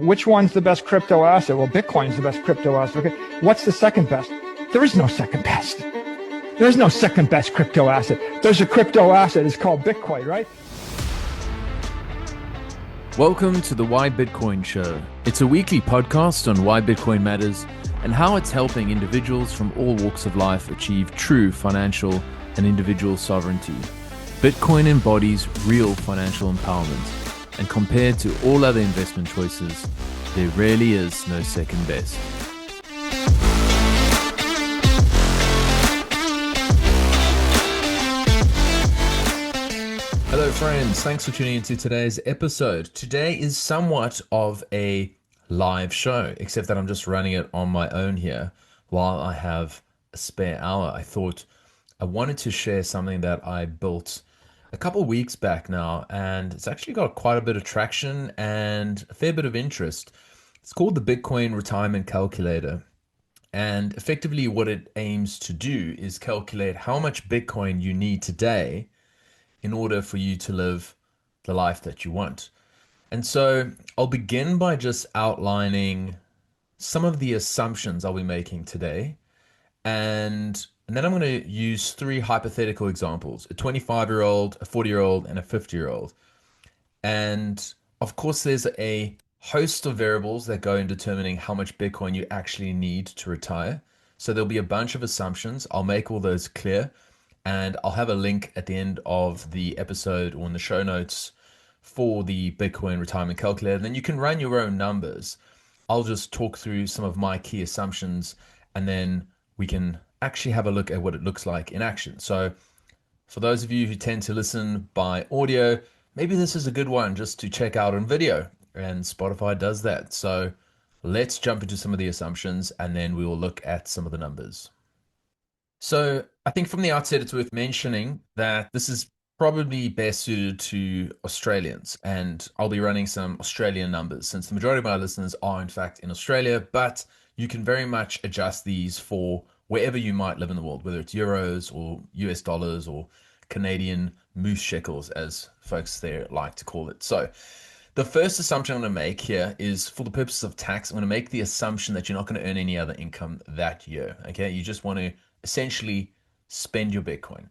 Which one's the best crypto asset? Well, Bitcoin's the best crypto asset. Okay. What's the second best? There is no second best. There's no second best crypto asset. There's a crypto asset. It's called Bitcoin, right? Welcome to the Why Bitcoin Show. It's a weekly podcast on why Bitcoin matters and how it's helping individuals from all walks of life achieve true financial and individual sovereignty. Bitcoin embodies real financial empowerment, and compared to all other investment choices, there really is no second best. Hello friends, thanks for tuning into today's episode. Today is somewhat of a live show, except that I'm just running it on my own here while I have a spare hour. I thought I wanted to share something that I built a couple weeks back now, and it's actually got quite a bit of traction and a fair bit of interest. It's called the Bitcoin Retirement Calculator. And effectively what it aims to do is calculate how much Bitcoin you need today in order for you to live the life that you want. And so I'll begin by just outlining some of the assumptions I'll be making today. And then I'm going to use three hypothetical examples: a 25-year-old, a 40-year-old, and a 50-year-old. And of course, there's a host of variables that go in determining how much Bitcoin you actually need to retire. So there'll be a bunch of assumptions. I'll make all those clear. And I'll have a link at the end of the episode or in the show notes for the Bitcoin Retirement Calculator. Then you can run your own numbers. I'll just talk through some of my key assumptions, and then we can actually have a look at what it looks like in action. So for those of you who tend to listen by audio, maybe this is a good one just to check out on video, and Spotify does that. So let's jump into some of the assumptions, and then we will look at some of the numbers. So I think from the outset, it's worth mentioning that this is probably best suited to Australians, and I'll be running some Australian numbers since the majority of my listeners are in fact in Australia, but you can very much adjust these for wherever you might live in the world, whether it's euros or US dollars or Canadian moose shekels, as folks there like to call it. So the first assumption I'm going to make here is, for the purposes of tax, I'm going to make the assumption that you're not going to earn any other income that year. Okay, you just want to essentially spend your Bitcoin.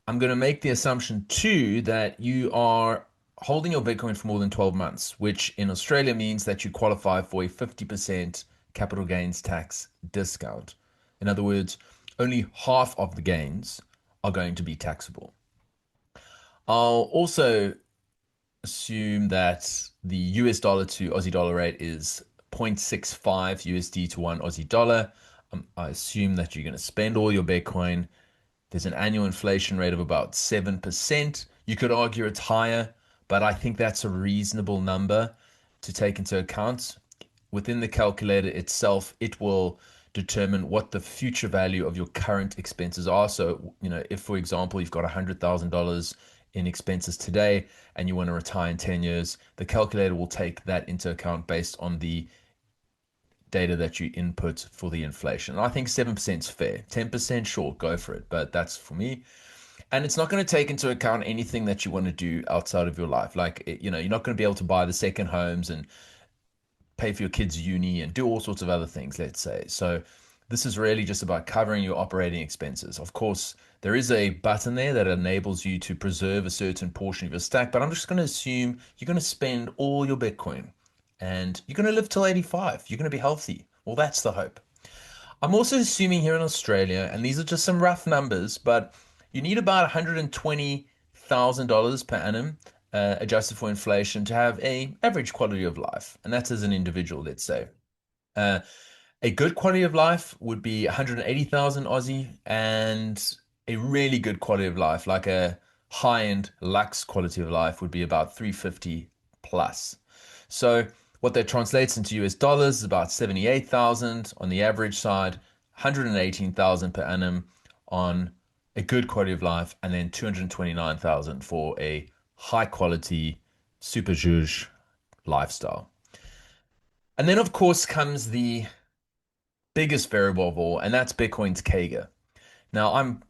I'm going to make the assumption too that you are holding your Bitcoin for more than 12 months, which in Australia means that you qualify for a 50% capital gains tax discount. In other words, only half of the gains are going to be taxable. I'll also assume that the US dollar to Aussie dollar rate is 0.65 USD to one Aussie dollar. I assume that you're going to spend all your Bitcoin. There's an annual inflation rate of about 7%. You could argue it's higher, but I think that's a reasonable number to take into account. Within the calculator itself, it will determine what the future value of your current expenses are. So, if, for example, you've got $100,000 in expenses today and you want to retire in 10 years, the calculator will take that into account based on the data that you input for the inflation. And I think 7% is fair. 10%, sure, go for it. But that's for me. And it's not going to take into account anything that you want to do outside of your life. Like, you're not going to be able to buy the second homes and pay for your kids' uni and do all sorts of other things, let's say. So this is really just about covering your operating expenses. Of course, there is a button there that enables you to preserve a certain portion of your stack, but I'm just going to assume you're going to spend all your Bitcoin and you're going to live till 85. You're going to be healthy. Well, that's the hope. I'm also assuming here in Australia, and these are just some rough numbers, but you need about $120,000 per annum adjusted for inflation to have a average quality of life. And that's as an individual, let's say. A good quality of life would be 180,000 Aussie, and a really good quality of life, like a high-end luxe quality of life, would be about 350 plus. So what that translates into US dollars is about 78,000 on the average side, 118,000 per annum on a good quality of life, and then 229,000 for a high quality super juge lifestyle. And then of course comes the biggest variable of all, and that's Bitcoin's CAGR. Now, I'm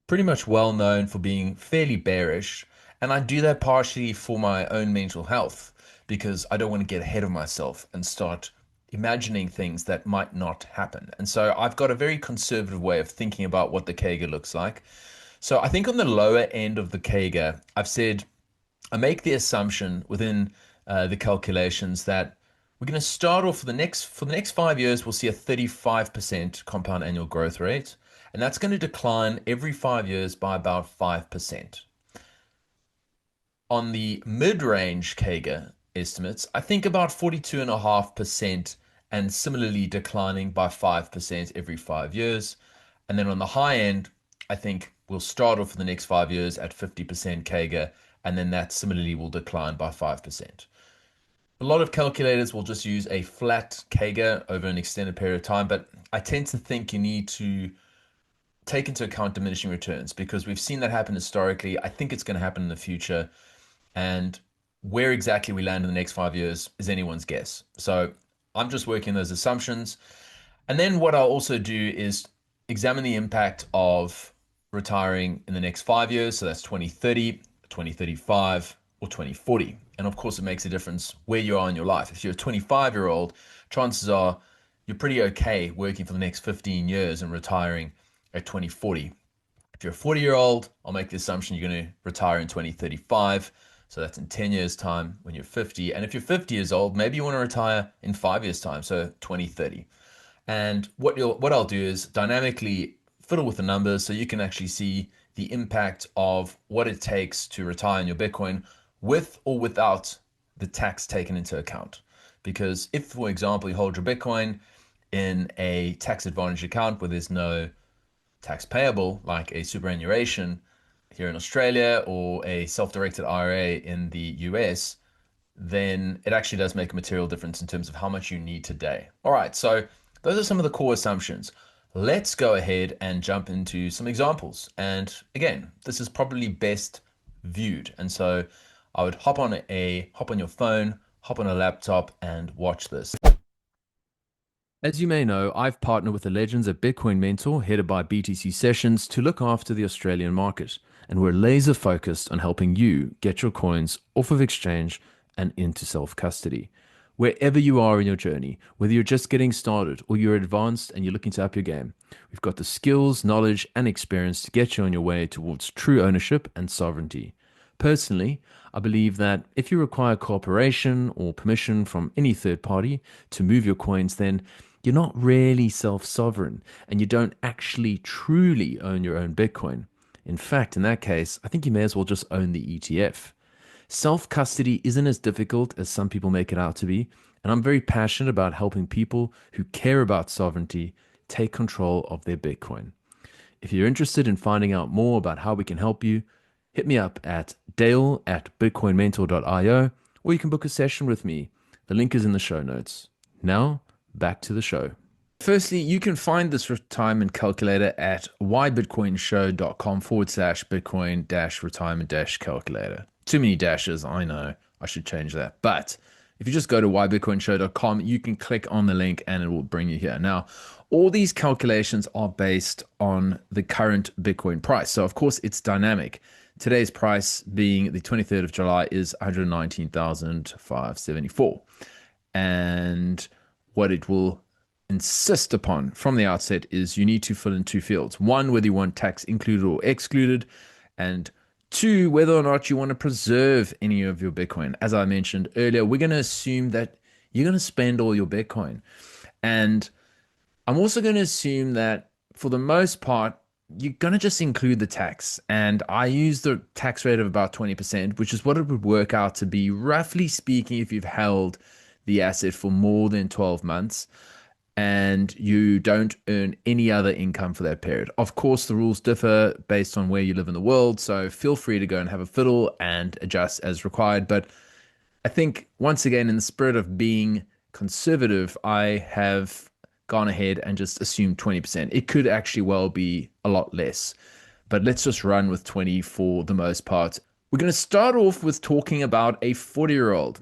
pretty much well known for being fairly bearish, and I do that partially for my own mental health. because I don't want to get ahead of myself and start imagining things that might not happen. And so I've got a very conservative way of thinking about what the Kager looks like. So I think on the lower end of the Kager, I've said I make the assumption within the calculations that we're going to start off for the next 5 years, we'll see a 35% compound annual growth rate, and that's going to decline every 5 years by about 5%. On the mid-range Kager estimates, I think about 42.5% and similarly declining by 5% every 5 years. And then on the high end, I think we'll start off for the next 5 years at 50% Kager, and then that similarly will decline by 5%. A lot of calculators will just use a flat Kager over an extended period of time, but I tend to think you need to take into account diminishing returns because we've seen that happen historically. I think it's going to happen in the future. And where exactly we land in the next 5 years is anyone's guess. So I'm just working those assumptions. And then what I'll also do is examine the impact of retiring in the next 5 years. So that's 2030, 2035, or 2040. And of course, it makes a difference where you are in your life. If you're a 25-year-old, chances are you're pretty okay working for the next 15 years and retiring at 2040. If you're a 40-year-old, I'll make the assumption you're going to retire in 2035. So that's in 10 years' time when you're 50. And if you're 50 years old, maybe you want to retire in 5 years' time, so 2030. And what I'll do is dynamically fiddle with the numbers so you can actually see the impact of what it takes to retire in your Bitcoin with or without the tax taken into account. Because if, for example, you hold your Bitcoin in a tax advantage account where there's no tax payable, like a superannuation here in Australia or a self-directed IRA in the US, then it actually does make a material difference in terms of how much you need today. All right, so those are some of the core assumptions. Let's go ahead and jump into some examples. And again, this is probably best viewed. And so I would hop on your phone, hop on a laptop and watch this. As you may know, I've partnered with the legends at Bitcoin Mentor, headed by BTC Sessions, to look after the Australian market. And we're laser focused on helping you get your coins off of exchange and into self-custody. Wherever you are in your journey, whether you're just getting started or you're advanced and you're looking to up your game, we've got the skills, knowledge, and experience to get you on your way towards true ownership and sovereignty. Personally, I believe that if you require cooperation or permission from any third party to move your coins, then you're not really self-sovereign and you don't actually truly own your own Bitcoin. In fact, in that case, I think you may as well just own the ETF. Self-custody isn't as difficult as some people make it out to be, and I'm very passionate about helping people who care about sovereignty take control of their Bitcoin. If you're interested in finding out more about how we can help you, hit me up at dale@bitcoinmentor.io, or you can book a session with me. The link is in the show notes. Now, back to the show. Firstly, you can find this retirement calculator at whybitcoinshow.com/Bitcoin-retirement-calculator. Too many dashes, I know. I should change that. But if you just go to whybitcoinshow.com, you can click on the link and it will bring you here. Now, all these calculations are based on the current Bitcoin price. So, of course, it's dynamic. Today's price, being the 23rd of July, is 119,574. And what it will insist upon from the outset is you need to fill in two fields. One, whether you want tax included or excluded, and two, whether or not you want to preserve any of your Bitcoin. As I mentioned earlier, we're going to assume that you're going to spend all your Bitcoin. And I'm also going to assume that for the most part, you're going to just include the tax. And I use the tax rate of about 20%, which is what it would work out to be, roughly speaking, if you've held the asset for more than 12 months and you don't earn any other income for that period. Of course, the rules differ based on where you live in the world, so feel free to go and have a fiddle and adjust as required. But I think, once again, in the spirit of being conservative, I have gone ahead and just assumed 20%. It could actually well be a lot less, but let's just run with 20 for the most part. We're going to start off with talking about a 40-year-old.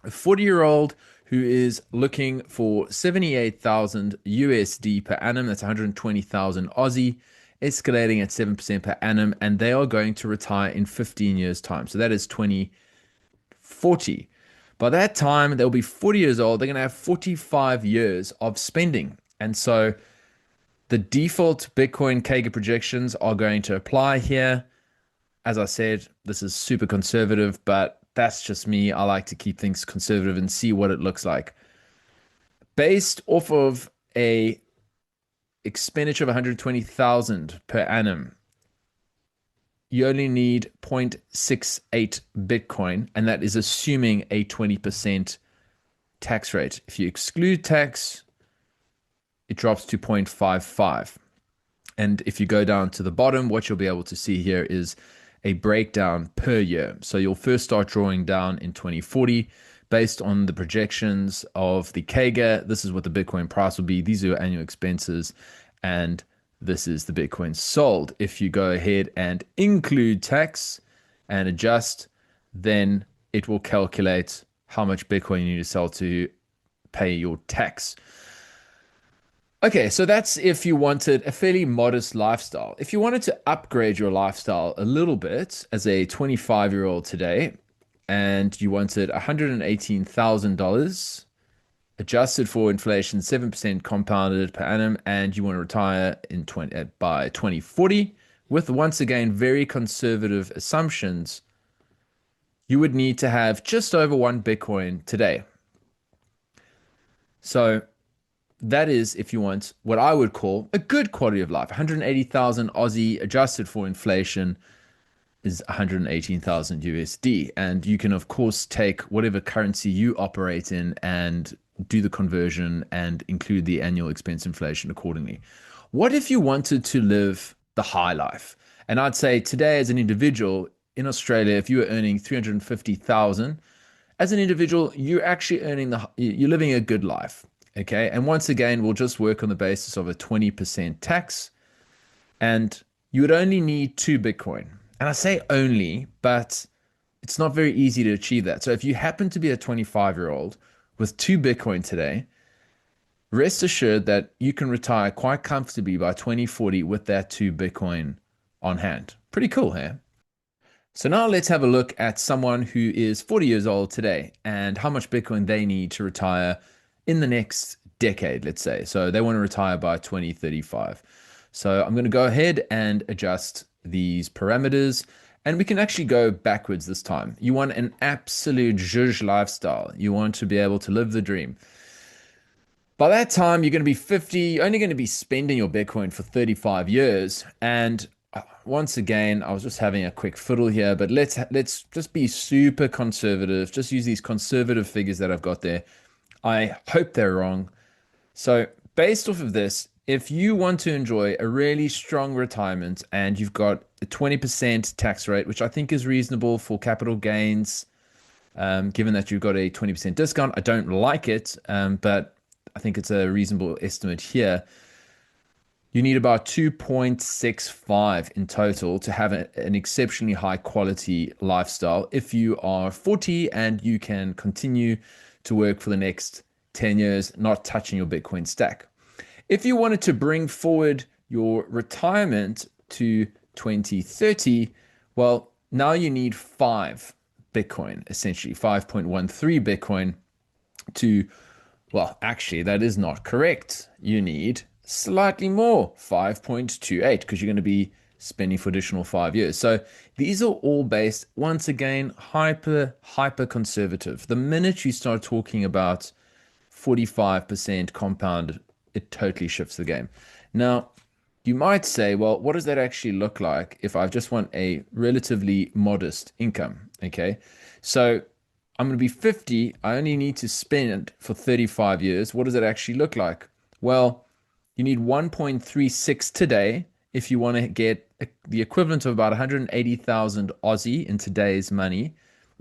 A 40-year-old who is looking for 78,000 USD per annum. That's 120,000 Aussie, escalating at 7% per annum, and they are going to retire in 15 years' time. So that is 2040. By that time, they'll be 40 years old. They're going to have 45 years of spending. And so the default Bitcoin Kager projections are going to apply here. As I said, this is super conservative, but that's just me. I like to keep things conservative and see what it looks like. Based off of a expenditure of 120,000 per annum, you only need 0.68 Bitcoin, and that is assuming a 20% tax rate. If you exclude tax, it drops to 0.55. And if you go down to the bottom, what you'll be able to see here is a breakdown per year. So you'll first start drawing down in 2040 based on the projections of the Kager. This is what the Bitcoin price will be. These are your annual expenses, and this is the Bitcoin sold. If you go ahead and include tax and adjust, then it will calculate how much Bitcoin you need to sell to pay your tax. Okay, so that's if you wanted a fairly modest lifestyle. If you wanted to upgrade your lifestyle a little bit as a 25-year-old today, and you wanted $118,000 adjusted for inflation, 7% compounded per annum, and you want to retire by 2040 with, once again, very conservative assumptions, you would need to have just over 1 Bitcoin today. So that is if you want what I would call a good quality of life. 180,000 Aussie adjusted for inflation is 118,000 USD. And you can, of course, take whatever currency you operate in and do the conversion and include the annual expense inflation accordingly. What if you wanted to live the high life? And I'd say today, as an individual in Australia, if you were earning 350,000, as an individual, you're actually you're living a good life. Okay. And once again, we'll just work on the basis of a 20% tax, and you would only need 2 Bitcoin. And I say only, but it's not very easy to achieve that. So if you happen to be a 25-year-old with 2 Bitcoin today, rest assured that you can retire quite comfortably by 2040 with that 2 Bitcoin on hand. Pretty cool, huh? So now let's have a look at someone who is 40 years old today and how much Bitcoin they need to retire in the next decade, let's say. So they want to retire by 2035. So I'm going to go ahead and adjust these parameters, and we can actually go backwards this time. You want an absolute zhuzh lifestyle. You want to be able to live the dream. By that time, you're going to be 50, you're only going to be spending your Bitcoin for 35 years. And once again, I was just having a quick fiddle here, but let's just be super conservative. Just use these conservative figures that I've got there. I hope they're wrong. So based off of this, if you want to enjoy a really strong retirement and you've got a 20% tax rate, which I think is reasonable for capital gains, given that you've got a 20% discount, I don't like it, but I think it's a reasonable estimate here. You need about 2.65 in total to have an exceptionally high quality lifestyle. If you are 40 and you can continue to work for the next 10 years, not touching your Bitcoin stack. If you wanted to bring forward your retirement to 2030, well, now you need 5 Bitcoin, essentially 5.13 Bitcoin to, well, actually, that is not correct. You need slightly more, 5.28, because you're going to be spending for additional 5 years. So these are all based, once again, hyper conservative. The minute you start talking about 45% compound, it totally shifts the game. Now, you might say, well, what does that actually look like if I just want a relatively modest income? Okay, so I'm going to be 50. I only need to spend for 35 years. What does it actually look like? Well, you need 1.36 today if you want to get the equivalent of about 180,000 Aussie in today's money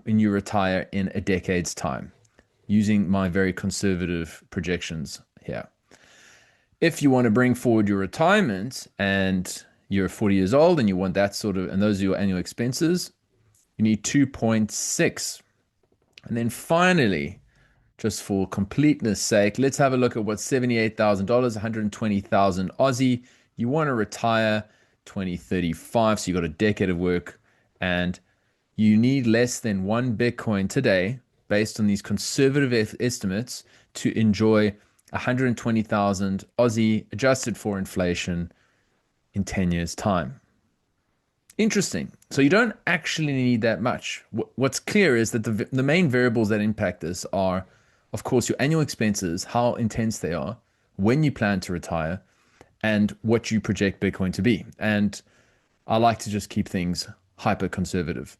when you retire in a decade's time, using my very conservative projections here. If you want to bring forward your retirement and you're 40 years old and you want that sort of, and those are your annual expenses, you need 2.6. And then finally, just for completeness sake, let's have a look at what $78,000, 120,000 Aussie. You want to retire 2035, so you've got a decade of work, and you need less than 1 Bitcoin today based on these conservative estimates to enjoy 120,000 Aussie adjusted for inflation in 10 years' time. Interesting. So you don't actually need that much. What's clear is that the main variables that impact this are, of course, your annual expenses, how intense they are, when you plan to retire, and what you project Bitcoin to be. And I like to just keep things hyper conservative.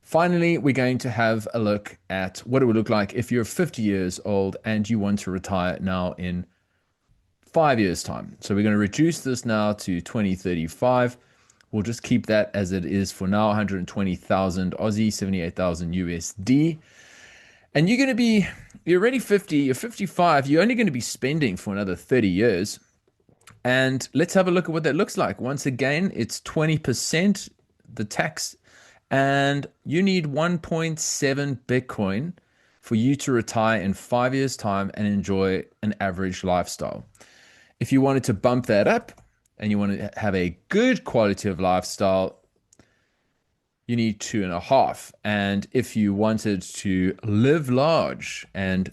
Finally, we're going to have a look at what it would look like if you're 50 years old and you want to retire now in 5 years' time. So we're going to reduce this now to 2035. We'll just keep that as it is for now, 120,000 Aussie, 78,000 USD. And you're already 50, you're 55, you're only going to be spending for another 30 years. And let's have a look at what that looks like. Once again, it's 20%, the tax, and you need 1.7 Bitcoin for you to retire in 5 years' time and enjoy an average lifestyle. If you wanted to bump that up and you want to have a good quality of lifestyle, you need 2.5. And if you wanted to live large and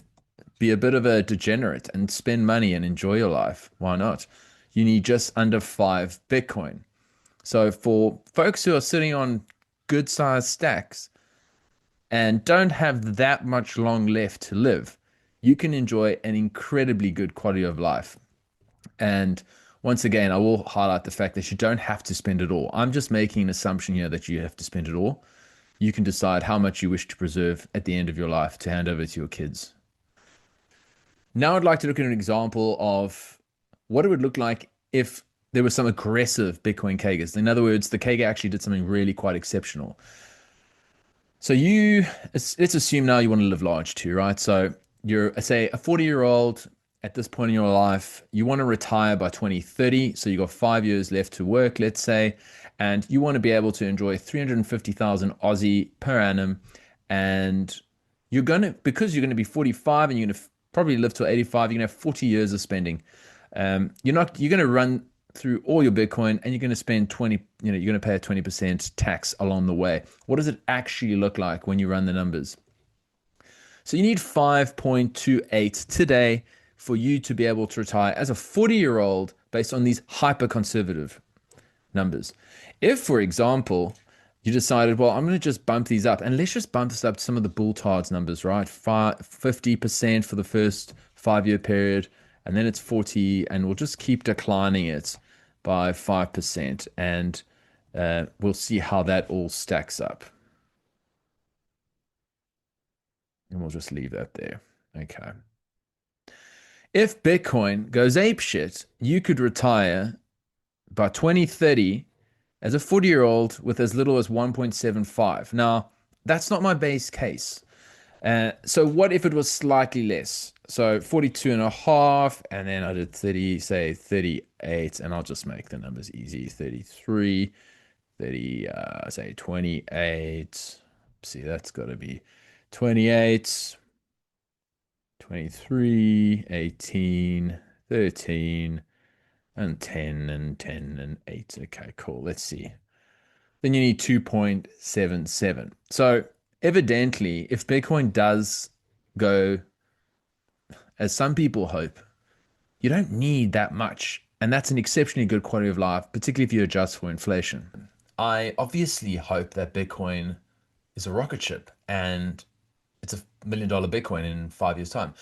be a bit of a degenerate and spend money and enjoy your life, why not? You need just under 5 Bitcoin. So for folks who are sitting on good sized stacks and don't have that much long left to live, you can enjoy an incredibly good quality of life. And once again, I will highlight the fact that you don't have to spend it all. I'm just making an assumption here that you have to spend it all. You can decide how much you wish to preserve at the end of your life to hand over to your kids. Now I'd like to look at an example of what it would look like if there was some aggressive Bitcoin CAGRs. In other words, the CAGR actually did something really quite exceptional. So let's assume now you want to live large too, right? So you're, say, a 40-year-old at this point in your life, you want to retire by 2030. So you got 5 years left to work, let's say, and you want to be able to enjoy 350,000 Aussie per annum. And because you're going to be 45 and you're going to probably live to 85, you're going to have 40 years of spending. You're going to run through all your Bitcoin and you're going to spend you're going to pay a 20% tax along the way. What does it actually look like when you run the numbers? So you need 5.28 today for you to be able to retire as a 40-year-old based on these hyper conservative numbers. If, for example, you decided, well, I'm going to just bump these up, and let's just bump this up to some of the bull tards numbers, right? 50% for the first 5-year period, and then it's 40, and we'll just keep declining it by 5%, and we'll see how that all stacks up. And we'll just leave that there. Okay. If Bitcoin goes apeshit, you could retire by 2030 as a 40-year-old with as little as 1.75. Now, that's not my base case. So what if it was slightly less? So 42.5, and then I did 30, say 38, and I'll just make the numbers easy. 33, 30, say 28. See, that's got to be 28, 23, 18, 13, and 10, and 10, and 8. Okay, cool. Let's see. Then you need 2.77. So evidently, if Bitcoin does go, as some people hope, you don't need that much. And that's an exceptionally good quality of life, particularly if you adjust for inflation. I obviously hope that Bitcoin is a rocket ship and it's $1 million Bitcoin in 5 years' time.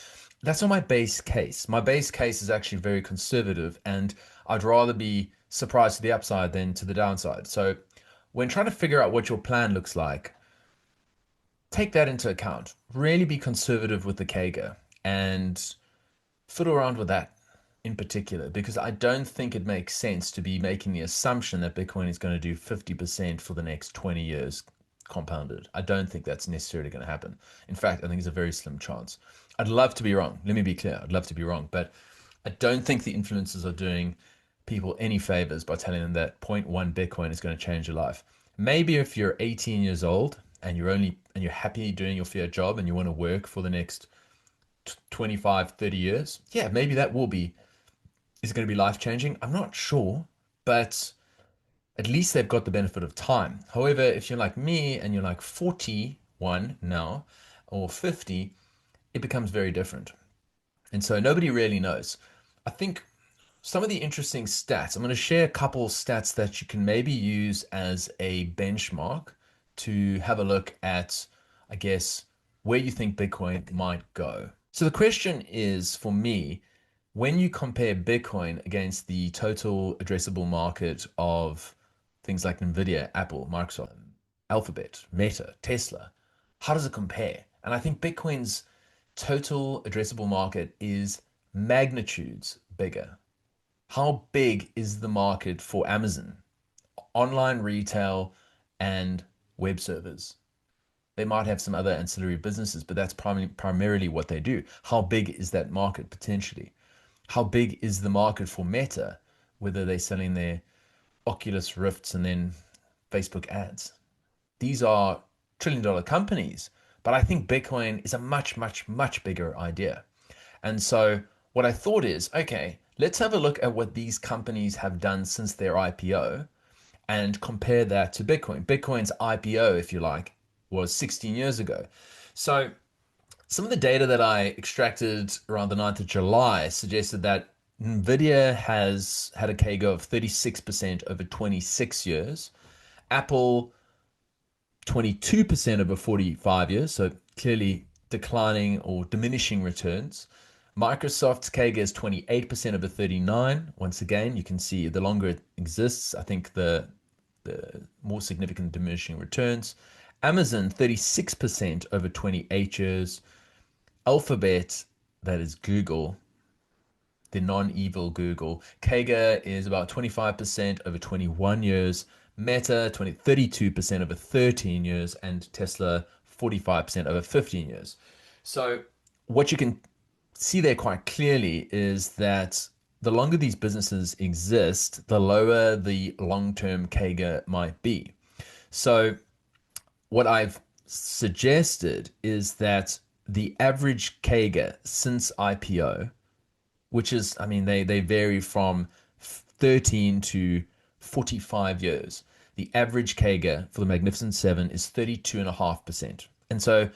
That's not my base case. My base case is actually very conservative, and I'd rather be surprised to the upside than to the downside. So when trying to figure out what your plan looks like, take that into account. Really be conservative with the CAGR and fiddle around with that in particular, because I don't think it makes sense to be making the assumption that Bitcoin is going to do 50% for the next 20 years compounded. I don't think that's necessarily going to happen. In fact, I think it's a very slim chance. I'd love to be wrong. Let me be clear. I'd love to be wrong, but I don't think the influencers are doing people any favors by telling them that 0.1 Bitcoin is going to change your life. Maybe if you're 18 years old and you're happy doing your fair job and you want to work for the next 25, 30 years, yeah, maybe that is going to be life changing. I'm not sure, but at least they've got the benefit of time. However, if you're like me and you're like 41 now, or 50, it becomes very different. And so nobody really knows. I think some of the interesting stats, I'm going to share a couple stats that you can maybe use as a benchmark to have a look at, I guess, where you think Bitcoin might go. So the question is for me, when you compare Bitcoin against the total addressable market of things like Nvidia, Apple, Microsoft, Alphabet, Meta, Tesla, how does it compare? And I think Bitcoin's total addressable market is magnitudes bigger. How big is the market for Amazon, online retail, and web servers? They might have some other ancillary businesses, but that's primarily what they do. How big is that market potentially? How big is the market for Meta, whether they're selling their Oculus Rifts and then Facebook ads? These are trillion-dollar companies, but I think Bitcoin is a much, much, much bigger idea. And so what I thought is, okay, let's have a look at what these companies have done since their IPO and compare that to Bitcoin. Bitcoin's IPO, if you like, was 16 years ago. So some of the data that I extracted around the 9th of July suggested that Nvidia has had a CAGR of 36% over 26 years. Apple 22% over 45 years, so clearly declining or diminishing returns. Microsoft's CAGR is 28% over 39. Once again, you can see the longer it exists, I think the more significant diminishing returns. Amazon, 36% over 28 years. Alphabet, that is Google, the non-evil Google, CAGR is about 25% over 21 years. Meta, 32% over 13 years, and Tesla, 45% over 15 years. So what you can see there quite clearly is that the longer these businesses exist, the lower the long-term CAGR might be. So what I've suggested is that the average CAGR since IPO, which is, I mean, they vary from 13 to 45 years. The average CAGR for the Magnificent Seven is 32.5%. And so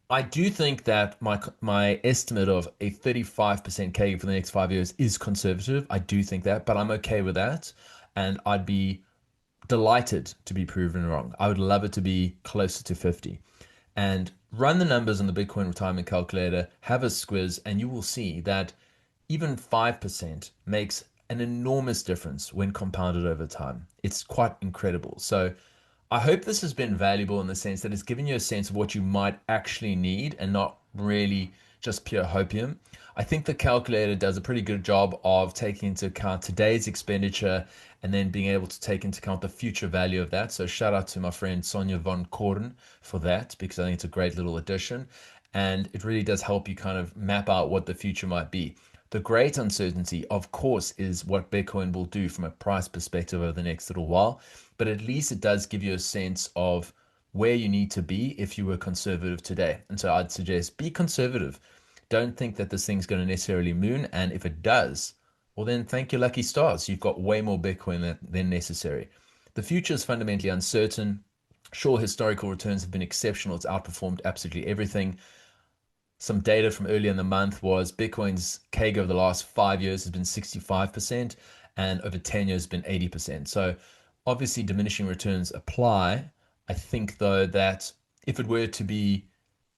I do think that my estimate of a 35% CAGR for the next 5 years is conservative. I do think that, but I'm okay with that. And I'd be delighted to be proven wrong. I would love it to be closer to 50. And run the numbers on the Bitcoin retirement calculator, have a squiz, and you will see that even 5% makes an enormous difference when compounded over time. It's quite incredible. So I hope this has been valuable in the sense that it's given you a sense of what you might actually need and not really just pure hopium. I think the calculator does a pretty good job of taking into account today's expenditure and then being able to take into account the future value of that. So shout out to my friend Sonia von Koren for that, because I think it's a great little addition. And it really does help you kind of map out what the future might be. The great uncertainty, of course, is what Bitcoin will do from a price perspective over the next little while. But at least it does give you a sense of where you need to be if you were conservative today. And so I'd suggest be conservative. Don't think that this thing's going to necessarily moon. And if it does, well, then thank your lucky stars. You've got way more Bitcoin than necessary. The future is fundamentally uncertain. Sure, historical returns have been exceptional. It's outperformed absolutely everything. Some data from earlier in the month was Bitcoin's CAGR over the last 5 years has been 65%, and over 10 years has been 80%. So obviously diminishing returns apply. I think though that if it were to be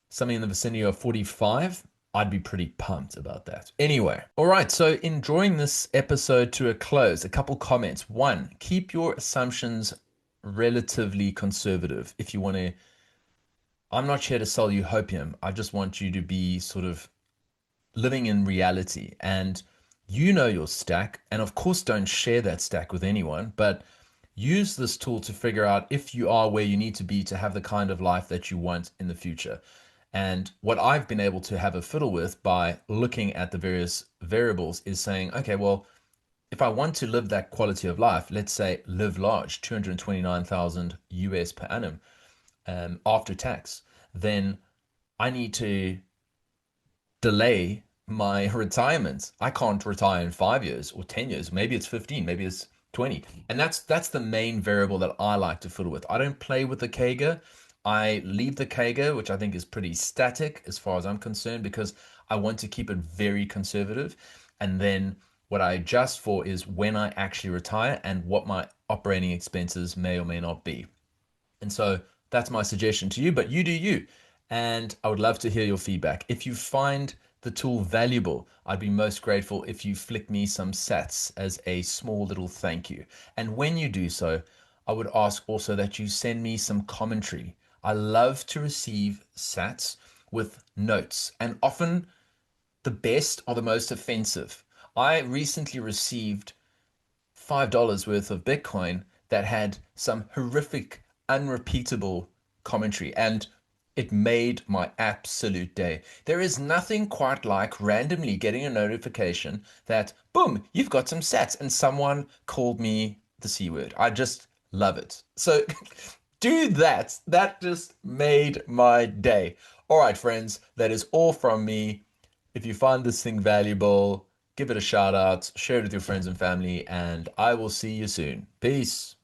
something in the vicinity of 45, I'd be pretty pumped about that. Anyway, all right, so in drawing this episode to a close, a couple comments. One, keep your assumptions relatively conservative if you want to. I'm not here to sell you hopium. I just want you to be sort of living in reality, and you know your stack. And of course, don't share that stack with anyone, but use this tool to figure out if you are where you need to be to have the kind of life that you want in the future. And what I've been able to have a fiddle with by looking at the various variables is saying, okay, well, if I want to live that quality of life, let's say live large, 229,000 US per annum, after tax, then I need to delay my retirement. I can't retire in 5 years or 10 years. Maybe it's 15, maybe it's 20. And that's the main variable that I like to fiddle with. I don't play with the CAGR. I leave the Kager, which I think is pretty static as far as I'm concerned, because I want to keep it very conservative. And then what I adjust for is when I actually retire and what my operating expenses may or may not be. And so that's my suggestion to you, but you do you. And I would love to hear your feedback. If you find the tool valuable, I'd be most grateful if you flick me some sats as a small little thank you. And when you do so, I would ask also that you send me some commentary. I love to receive sats with notes, and often the best are the most offensive. I recently received $5 worth of Bitcoin that had some horrific, unrepeatable commentary, and it made my absolute day. There is nothing quite like randomly getting a notification that, boom, you've got some sats, and someone called me the C word. I just love it. So do that. That just made my day. All right, friends, that is all from me. If you find this thing valuable, give it a shout out, share it with your friends and family, and I will see you soon. Peace.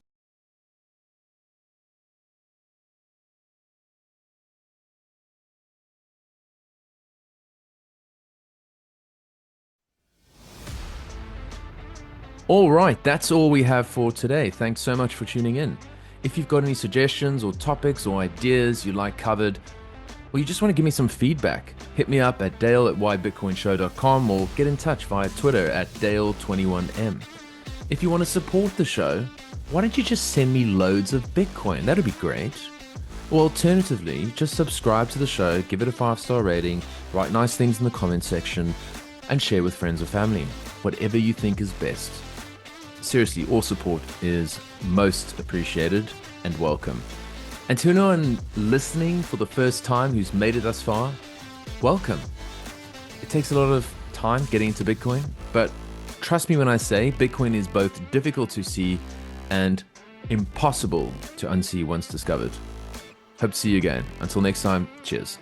All right, that's all we have for today. Thanks so much for tuning in. If you've got any suggestions or topics or ideas you'd like covered, or you just want to give me some feedback, hit me up at dale@whybitcoinshow.com or get in touch via Twitter at dale21m. If you want to support the show, why don't you just send me loads of Bitcoin? That'd be great. Or alternatively, just subscribe to the show, give it a 5-star rating, write nice things in the comments section, and share with friends or family. Whatever you think is best. Seriously, all support is most appreciated and welcome. And to anyone listening for the first time who's made it thus far, welcome. It takes a lot of time getting into Bitcoin, but trust me when I say Bitcoin is both difficult to see and impossible to unsee once discovered. Hope to see you again. Until next time, cheers.